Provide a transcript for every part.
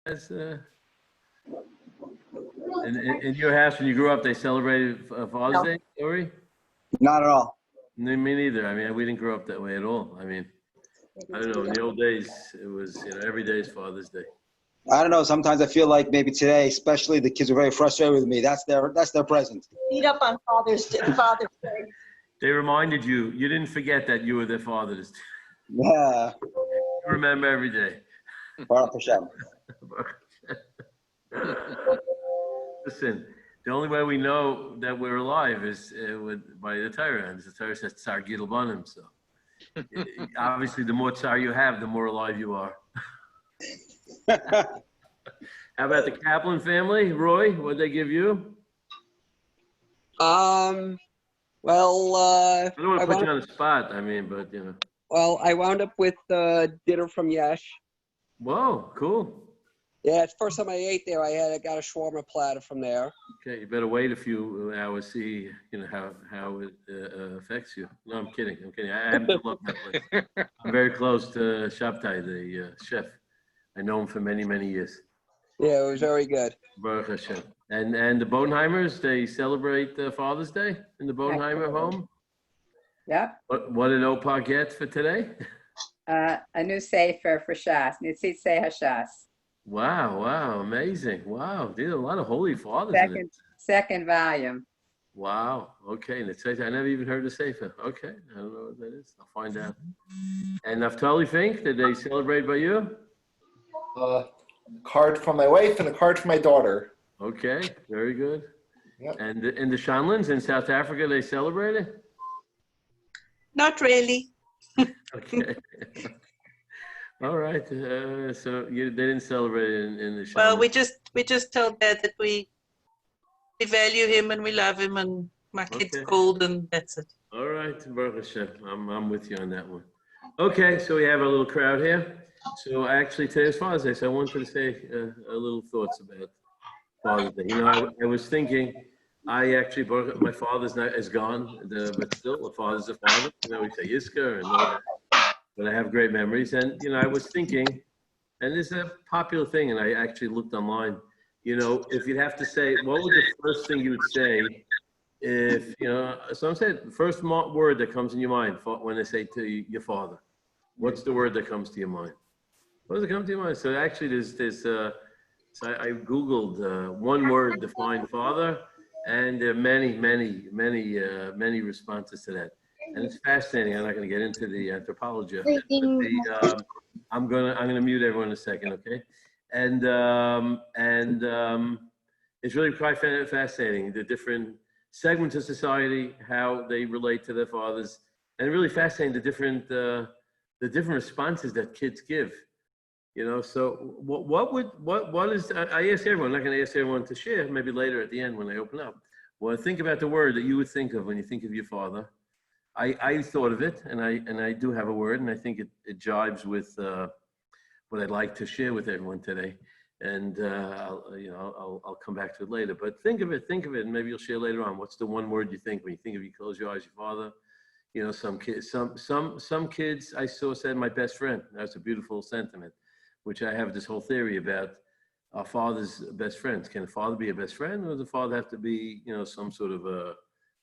That's in your house when you grew up, they celebrated Father's Day, Ori? Not at all. Me neither. I mean, we didn't grow up that way at all. I mean, I don't know. In the old days, it was, every day is Father's Day. I don't know. Sometimes I feel like maybe today, especially, the kids are very frustrated with me. That's their present. Beat up on Father's Day. They reminded you. You didn't forget that you were their fathers. Yeah. You remember every day. Baruch Hashem. Listen, the only way we know that we're alive is by the Torah. And the Torah says Tsar Gidel Banim. So obviously, the more Tsar you have, the more alive you are. How about the Kaplan family? Roy, what'd they give you? Well, I don't want to put you on the spot. I mean, but Well, I wound up with dinner from Yesh. Whoa, cool. Yeah, it's the first time I ate there. I got a shawarma platter from there. Okay, you better wait a few hours, see how it affects you. No, I'm kidding. I happen to love Netflix. I'm very close to Shabtai, the chef. I know him for many, many years. Yeah, it was very good. Baruch Hashem. And the Bodenheimers, they celebrate Father's Day in the Bodenheimer home? Yep. What did Opa get for today? A new sefer for Shas, Nitzitze HaShas. Wow, amazing. Wow, there's a lot of Holy Fathers in it. Second volume. Wow, okay. And I never even heard of sefer. Okay, I don't know what that is. I'll find out. And Naftali Fink, did they celebrate by you? A card from my wife and a card from my daughter. Okay, very good. Yep. And in the Shanlins in South Africa, they celebrated? Not really. Okay. All right. So they didn't celebrate in the Shanlins. Well, we just told Dad that we value him and we love him, and my kid's cold, and that's it. All right, Baruch Hashem. I'm with you on that one. Okay, so we have a little crowd here. So actually, today's Father's Day, so I wanted to say a little thoughts about Father's Day. I was thinking, my father's is gone, but still, a father's a father. We say Yisker and all that. But I have great memories. And, I was thinking, and this is a popular thing, and I actually looked online, if you'd have to say, what was the first thing you would say if, someone said, the first word that comes in your mind when they say to your father, what's the word that comes to your mind? What does it come to your mind? So actually, so I Googled one word define father, and there are many responses to that. And it's fascinating. I'm not going to get into the anthropology of it, but I'm gonna mute everyone in a second, okay? And it's really quite fascinating, the different segments of society, how they relate to their fathers, and really fascinating the different responses that kids give. So what is, I ask everyone, I'm not going to ask everyone to share, maybe later at the end when I open up. Well, think about the word that you would think of when you think of your father. I thought of it, and I do have a word, and I think it jives with what I'd like to share with everyone today. And I'll come back to it later. But think of it, and maybe you'll share later on. What's the one word you think when you think of you close your eyes, your father? Some kids I saw said my best friend. That's a beautiful sentiment, which I have this whole theory about our father's best friends. Can a father be a best friend, or does the father have to be, some sort of a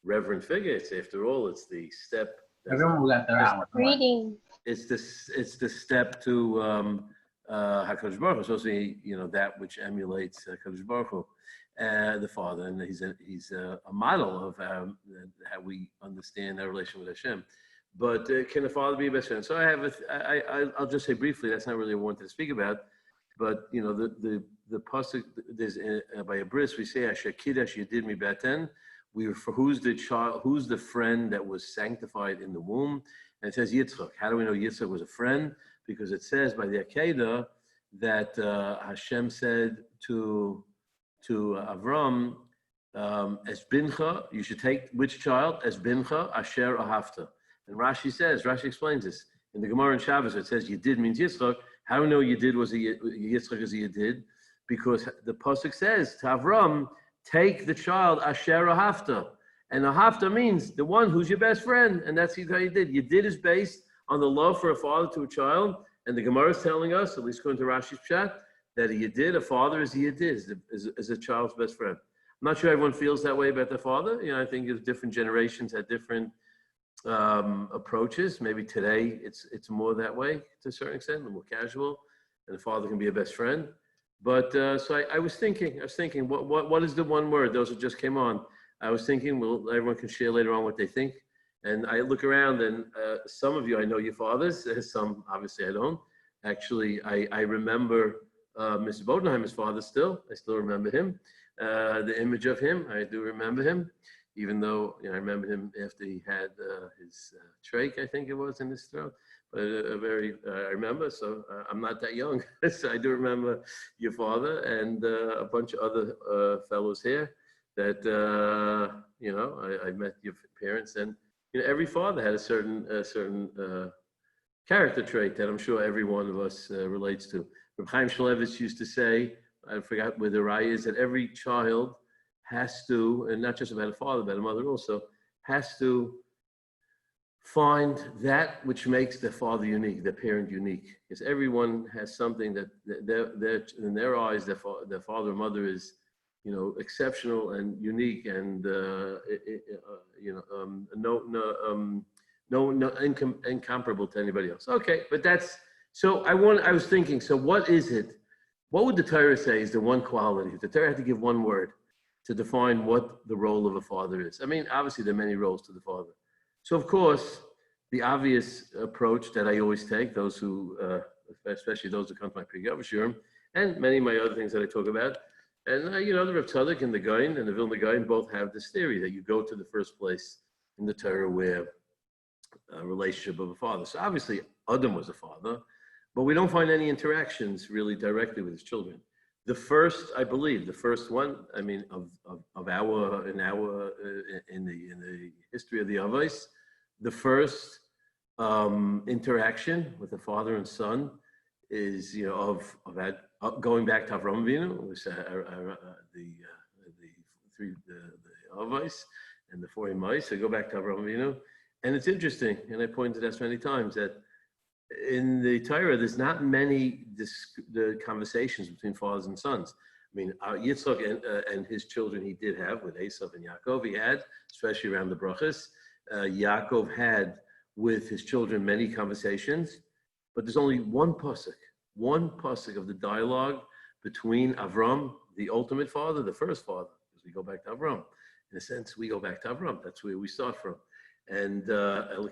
reverend figure? It's, after all, it's the step. Everyone will get their hour. Reading. It's the step to HaKadosh Baruch Hu. It's also, that which emulates HaKadosh Baruch Hu, the Father, and he's a model of how we understand our relation with Hashem. But can a father be a best friend? So I'll just say briefly. That's not really what I wanted to speak about. But the pasuk, there's by a bris we say Asher Kiddush Yedid Mi Baten. For who's the child, who's the friend that was sanctified in the womb? And it says Yitzchak. How do we know Yitzchak was a friend? Because it says by the Akedah that Hashem said to Avram, as bincha, you should take which child? As bincha, asher ahavta. And Rashi explains this. In the Gemara in Shabbos, it says Yedid means Yitzchak. How do we know Yedid was Yitzchak as a Yedid? Because the pasuk says to Avram, take the child asher ahavta. And ahavta means the one who's your best friend. And that's how you did. Yedid is based on the love for a father to a child. And the Gemara is telling us, at least according to Rashi's Pshat, that a Yedid, a father is a Yedid, is a child's best friend. I'm not sure everyone feels that way about their father. I think if different generations had different approaches. Maybe today it's more that way to a certain extent, more casual, and the father can be a best friend. But so I was thinking, what is the one word? Those who just came on, I was thinking, well, everyone can share later on what they think. And I look around, and some of you, I know your fathers. Some, obviously, I don't. Actually, I remember Mr. Bodenheimer's father still. I still remember him. The image of him, I do remember him, even though I remember him after he had his trach, I think it was, in his throat. But I remember, so I'm not that young. So I do remember your father and a bunch of other fellows here that, I met your parents, and every father had a certain character trait that I'm sure every one of us relates to. Reb Chaim Shmulevitz used to say, I forgot where the raya is, that every child has to, and not just about a father, but a mother also, has to find that which makes their father unique, their parent unique. Because everyone has something that in their eyes, their father or mother is, exceptional and unique, and incomparable to anybody else. Okay, but that's, so I was thinking, so what is it? What would the Torah say is the one quality? If the Torah had to give one word to define what the role of a father is. I mean, obviously there are many roles to the father. So of course, the obvious approach that I always take, those who, especially those who come to my pre-Gavashurim, and many of my other things that I talk about, and the Rav Tzadok and the Gaon and the Vilna Gaon both have this theory that you go to the first place in the Torah where a relationship of a father. So obviously Adam was a father, but we don't find any interactions really directly with his children. The first, I believe, the first one, I mean, in the history of the Avos, the first interaction with a father and son is, going back to Avraham Avinu, was the Avos and the 4 Imais. So go back to Avraham Avinu, and it's interesting, and I pointed out many times that in the Torah, there's not many the conversations between fathers and sons. I mean, Yitzchak and his children he did have with Esav and Yaakov. He had, especially around the brachas. Yaakov had with his children many conversations, but there's only one pasuk of the dialogue between Avram, the ultimate father, the first father, because we go back to Avram. In a sense, we go back to Avram. That's where we start from. And and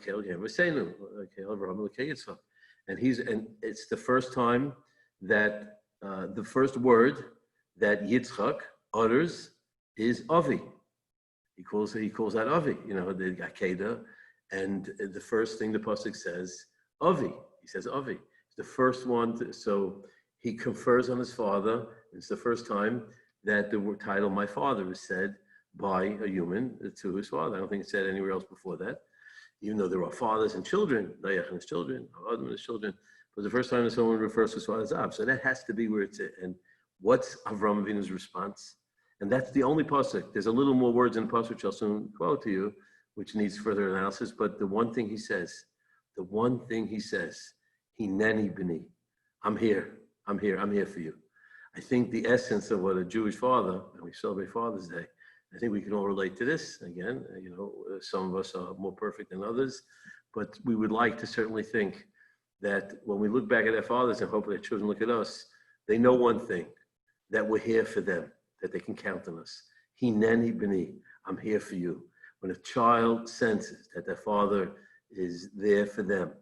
it's the first time that the first word that Yitzchak utters is Avi. He calls that Avi, the Akeda, and the first thing the pasuk says, Avi. He says Avi. It's the first one, so he confers on his father. It's the first time that the title "my father" is said by a human to his father. I don't think it's said anywhere else before that, even though there are fathers and children, Noach and his children, Adam and his children, but the first time that someone refers to his father as Ab. So that has to be where it's at. And what's Avram Avinu's response? And that's the only pasuk. There's a little more words in the pasuk, which I'll soon quote to you, which needs further analysis, but the one thing he says, Hineni b'ni, I'm here for you. I think the essence of what a Jewish father, and we celebrate Father's Day, I think we can all relate to this. Again, some of us are more perfect than others, but we would like to certainly think that when we look back at our fathers, and hopefully our children look at us, they know one thing, that we're here for them, that they can count on us. Hineni b'ni, I'm here for you. When a child senses that their father is there for them,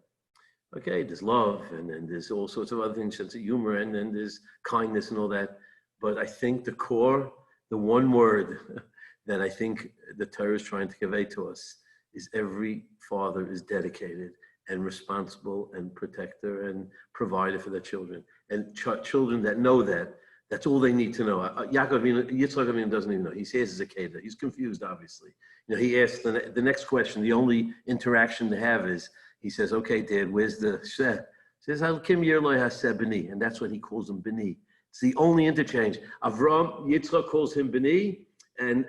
okay, there's love, and then there's all sorts of other things, sense of humor, and then there's kindness and all that. But I think the core, the one word that I think the Torah is trying to convey to us is every father is dedicated and responsible and protector and provider for their children. And children that know that, that's all they need to know. Yitzchak Avinu doesn't even know. He says he's a keder. He's confused, obviously. He asks the next question. The only interaction they have is, he says, okay, Dad, where's the sheh? He says, Kim Yerloi Haseh B'ni, and that's what he calls him, B'ni. It's the only interchange. Yitzchak calls him B'ni, and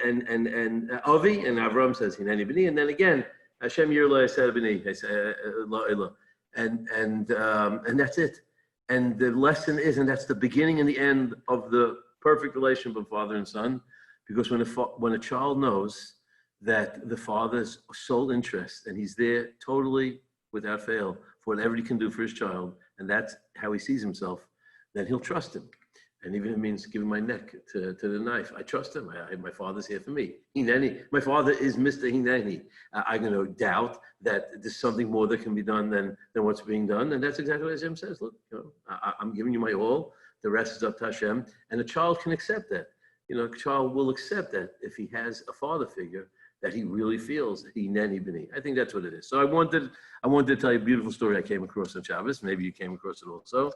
Avi, and Avram says Hineni B'ni, and then again, Hashem Yerloi Haseh B'ni, and that's it. And the lesson is, and that's the beginning and the end of the perfect relationship of father and son, because when a child knows that the father's sole interest, and he's there totally without fail for whatever he can do for his child, and that's how he sees himself, then he'll trust him. And even if it means giving my neck to the knife, I trust him. My father's here for me. Hineni. My father is Mr. Hineni. I'm going to doubt that there's something more that can be done than what's being done. And that's exactly what Hashem says. Look, I'm giving you my all. The rest is up to Hashem. And a child can accept that. A child will accept that if he has a father figure that he really feels Hineni b'ni. I think that's what it is. So I wanted to tell you a beautiful story I came across on Shabbos. Maybe you came across it also.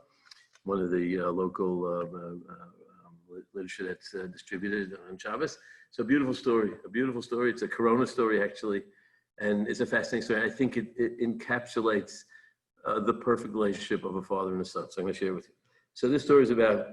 One of the local literature that's distributed on Shabbos. So a beautiful story. It's a Corona story, actually. And it's a fascinating story. I think it encapsulates the perfect relationship of a father and a son. So I'm going to share it with you. So this story is about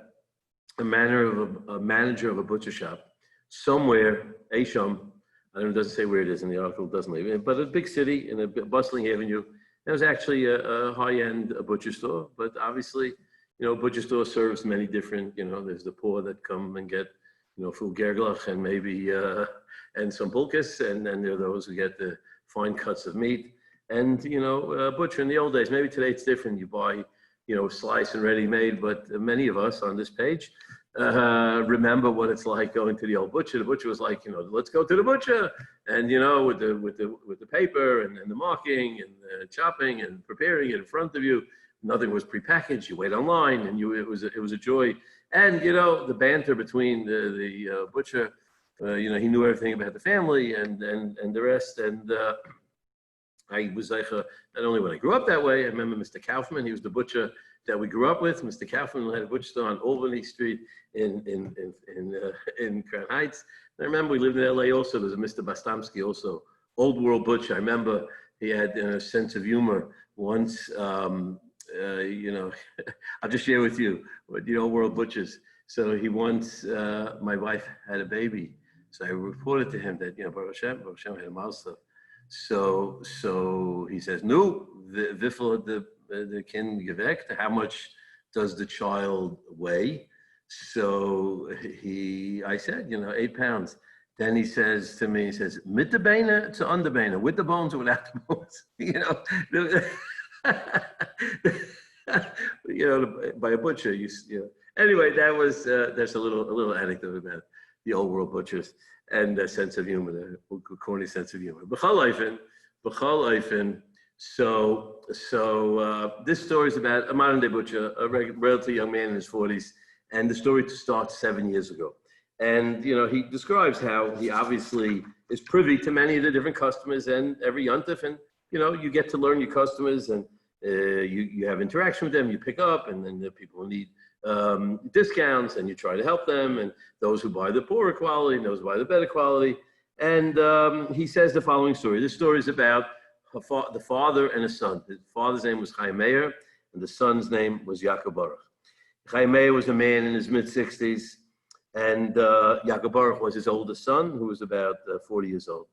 a manager of a butcher shop somewhere, Asham. I don't know, it doesn't say where it is in the article, it doesn't leave it, but a big city in a bustling avenue. It was actually a high-end butcher store, but obviously, butcher store serves many different, there's the poor that come and get, full gerglach and maybe, and some pulkas, and then there are those who get the fine cuts of meat. And, butcher in the old days, maybe today it's different. You buy, slice and ready-made, but many of us on this page remember what it's like going to the old butcher. The butcher was like, let's go to the butcher, and with the paper and the marking and the chopping and preparing it in front of you. Nothing was prepackaged. You wait online, and it was a joy. And the banter between the butcher, he knew everything about the family and the rest. And I was like, not only when I grew up that way, I remember Mr. Kaufman. He was the butcher that we grew up with. Mr. Kaufman had a butcher store on Albany Street in Crown Heights. And I remember we lived in LA also. There's a Mr. Bastamsky also, old world butcher. I remember he had a sense of humor. Once, I'll just share with you what old world butchers. So he once, my wife had a baby. So I reported to him that, Baruch Hashem had a mouse. So he says, no, the kind geweckt, how much does the child weigh? So I said, 8 pounds. Then he says to me, mit the beine to under beine, with the bones or without the bones, by a butcher, Anyway, that's a little anecdote about the old world butchers and a sense of humor, the corny sense of humor. B'chal Eifen. So this story is about a modern day butcher, a relatively young man in his 40s, and the story starts 7 years ago. And he describes how he obviously is privy to many of the different customers and every yontif, and you get to learn your customers, and you have interaction with them, you pick up, and then the people who need discounts, and you try to help them, and those who buy the poorer quality, and those who buy the better quality. And he says the following story. This story is about the father and a son. His father's name was Chaim Meir, and the son's name was Yaakov Baruch. Chaim Meir was a man in his mid-60s, and Yaakov Baruch was his oldest son, who was about 40 years old.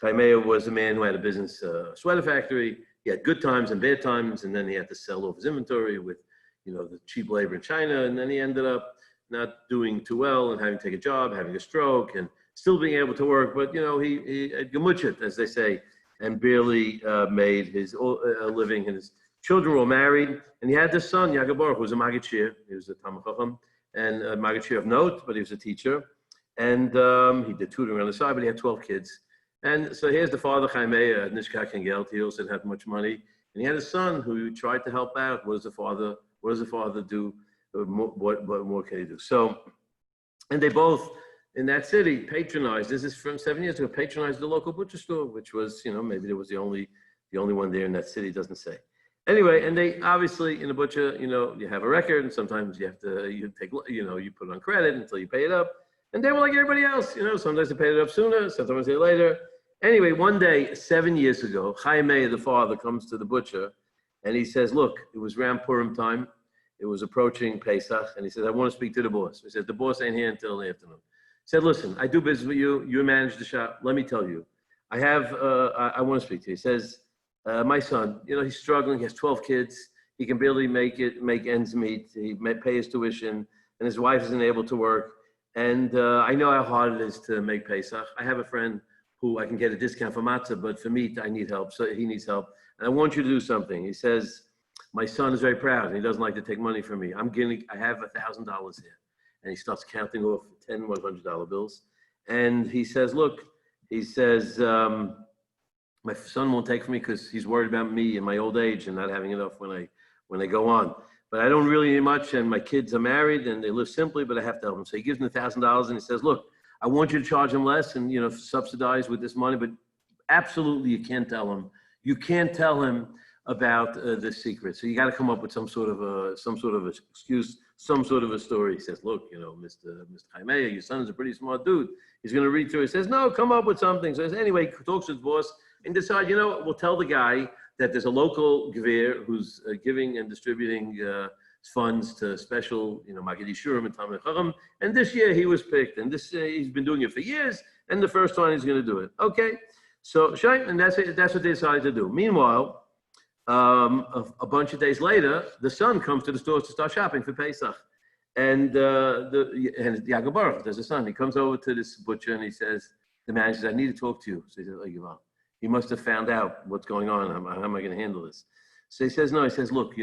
Chaim Meir was a man who had a business sweater factory. He had good times and bad times, and then he had to sell off his inventory with the cheap labor in China, and then he ended up not doing too well and having to take a job, having a stroke, and still being able to work, but he had gemuchit, as they say, and barely made his living. And his children were all married, and he had this son, Yaakov Baruch, who was a Maggid Shir. He was a Talmid Chacham and a Maggid Shir of note, but he was a teacher, and he did tutoring on the side, but he had 12 kids. And so here's the father, Chaim Meir, Nishkach and Geld. He also didn't have much money, and he had a son who tried to help out. What does the father do? What more can he do? So, and they both, in that city, patronized, this is from 7 years ago, patronized the local butcher store, which was, maybe there was the only one there in that city, doesn't say. Anyway, and they obviously, in a butcher, you have a record, and sometimes you have to, you put it on credit until you pay it up. And they were like everybody else, sometimes they paid it up sooner, sometimes they later. Anyway, one day, 7 years ago, Chaim Meir, the father, comes to the butcher, and he says, look, it was around Purim time. It was approaching Pesach, and he says, I want to speak to the boss. He said, the boss ain't here until the afternoon. He said, listen, I do business with you. You manage the shop. Let me tell you. I want to speak to you. He says, my son, he's struggling. He has 12 kids. He can barely make ends meet. He may pay his tuition, and his wife isn't able to work. And I know how hard it is to make Pesach. I have a friend who I can get a discount for matzah, but for meat, I need help. So he needs help. And I want you to do something. He says, my son is very proud, and he doesn't like to take money from me. I have $1,000 here. And he starts counting off 10 $100 bills. And he says, look, he says, my son won't take from me because he's worried about me in my old age and not having enough when I go on. But I don't really need much, and my kids are married and they live simply, but I have to help them. So he gives them $1,000 and he says, look, I want you to charge him less and, subsidize with this money, but absolutely you can't tell him. You can't tell him about the secret. So you got to come up with some sort of excuse, some sort of a story. He says, look, Mr. Jaime, your son is a pretty smart dude. He's going to read through. He says, no, come up with something. So he says, anyway, he talks to his boss and decide, we'll tell the guy that there's a local Gvir who's giving and distributing funds to special, Magid Yishurim and Talmid Chacham. And this year he was picked, and he's been doing it for years, and the first time he's going to do it. Okay, so and that's what they decided to do. Meanwhile, a bunch of days later, the son comes to the stores to start shopping for Pesach, and Yaakov Baruch, there's a son. He comes over to this butcher and he says, the man says, I need to talk to you. So he says, he must have found out what's going on. How am I going to handle this? So he says, no. He says, look,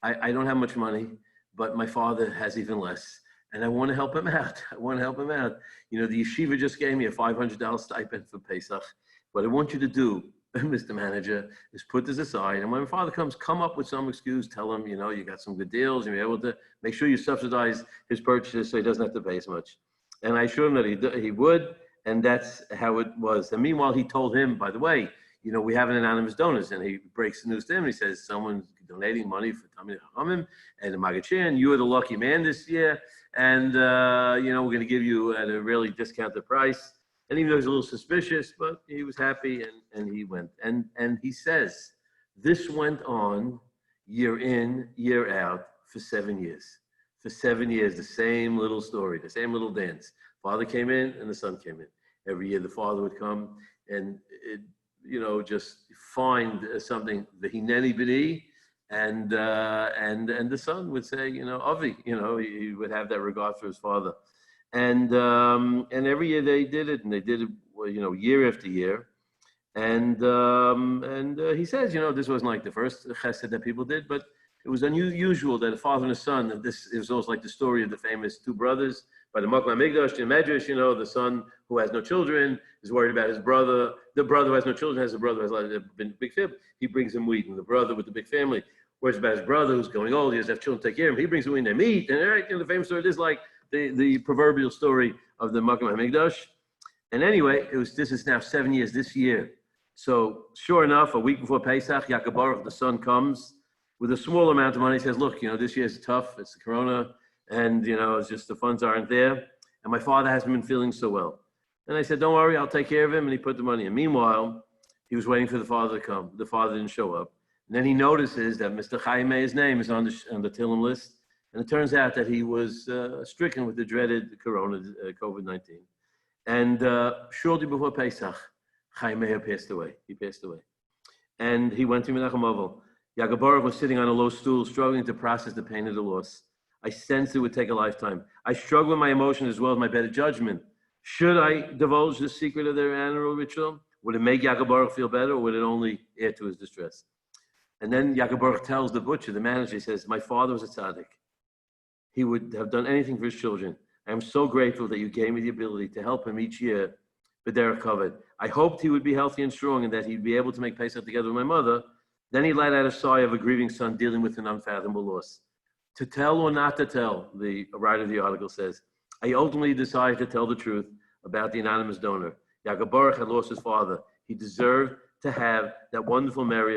I don't have much money, but my father has even less, and I want to help him out. The yeshiva just gave me a $500 stipend for Pesach. What I want you to do, Mr. Manager, is put this aside, and when my father comes, come up with some excuse. Tell him, you got some good deals. You'll be able to make sure you subsidize his purchases so he doesn't have to pay as much. And I assured him that he would. And that's how it was. And meanwhile, he told him, by the way, we have an anonymous donors. And he breaks the news to him. He says, someone's donating money for Talmid Chachamim and the Magachin. You are the lucky man this year. And, we're going to give you at a really discounted price. And even though he was a little suspicious, but he was happy and he went. And he says, this went on year in, year out for 7 years. For 7 years, the same little story, the same little dance. Father came in and the son came in. Every year the father would come and, just find something, the hineni b'ni, and the son would say, Avi, he would have that regard for his father. And every year they did it, and they did it, year after year. And he says, this wasn't like the first chesed that people did, but it was unusual that a father and a son, and this is almost like the story of the famous two brothers, by the Makom HaMikdash in Medrash, the son who has no children is worried about his brother. The brother who has no children has a brother who has a big family. He brings him wheat, and the brother with the big family worries about his brother who's going old. He doesn't have children to take care of him. He brings him wheat and they meet. And the famous story is like the proverbial story of the Makom HaMikdash. And anyway, this is now 7 years this year. So sure enough, a week before Pesach, Yaakov Baruch, the son, comes with a small amount of money. He says, look, this year is tough. It's the corona. And, it's just the funds aren't there. And my father hasn't been feeling so well. And I said, don't worry, I'll take care of him. And he put the money in. Meanwhile, he was waiting for the father to come. The father didn't show up. And then he notices that Mr. Jaime's name is on the Tillim list. And it turns out that he was stricken with the dreaded corona, COVID-19. And shortly before Pesach, Jaime had passed away. He passed away. And he went to Menachem Ovel. Yaakov Baruch was sitting on a low stool, struggling to process the pain of the loss. I sensed it would take a lifetime. I struggled with my emotions as well as my better judgment. Should I divulge the secret of their annual ritual? Would it make Yaakov Baruch feel better, or would it only add to his distress? And then Yaakov Baruch tells the butcher, the manager, he says, my father was a tzaddik. He would have done anything for his children. I am so grateful that you gave me the ability to help him each year, but they're covered. I hoped he would be healthy and strong and that he'd be able to make Pesach together with my mother. Then he let out a sigh of a grieving son dealing with an unfathomable loss. To tell or not to tell, the writer of the article says, I ultimately decided to tell the truth about the anonymous donor. Yaakov Baruch had lost his father. He deserved to have that wonderful memory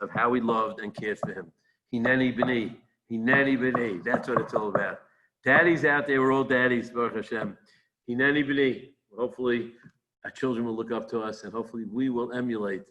of how he loved and cared for him. Hineni b'ni, hineni b'ni. That's what it's all about. Daddies out there, we're all daddies, Baruch Hashem. Hineni b'ni. Hopefully, our children will look up to us, and hopefully we will emulate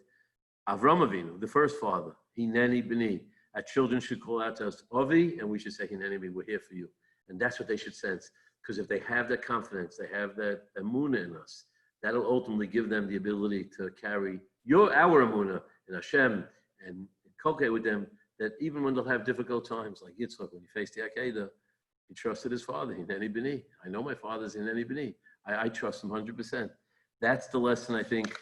Avram Avinu, the first father. Hineni b'ni. Our children should call out to us, Avi, and we should say, Hineni b'ni, we're here for you. And that's what they should sense. Because if they have that confidence, they have that emunah in us, that'll ultimately give them the ability to carry our emunah in Hashem and inculcate with them that even when they'll have difficult times, like Yitzchak, when he faced the Akedah, he trusted his father. Hineni b'ni. I know my father's Hineni b'ni. I trust him 100%. That's the lesson, I think.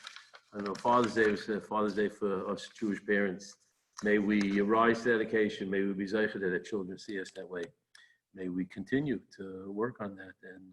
I know Father's Day was Father's Day for us Jewish parents. May we rise to that occasion. May we be zeicher that our children see us that way. May we continue to work on that. And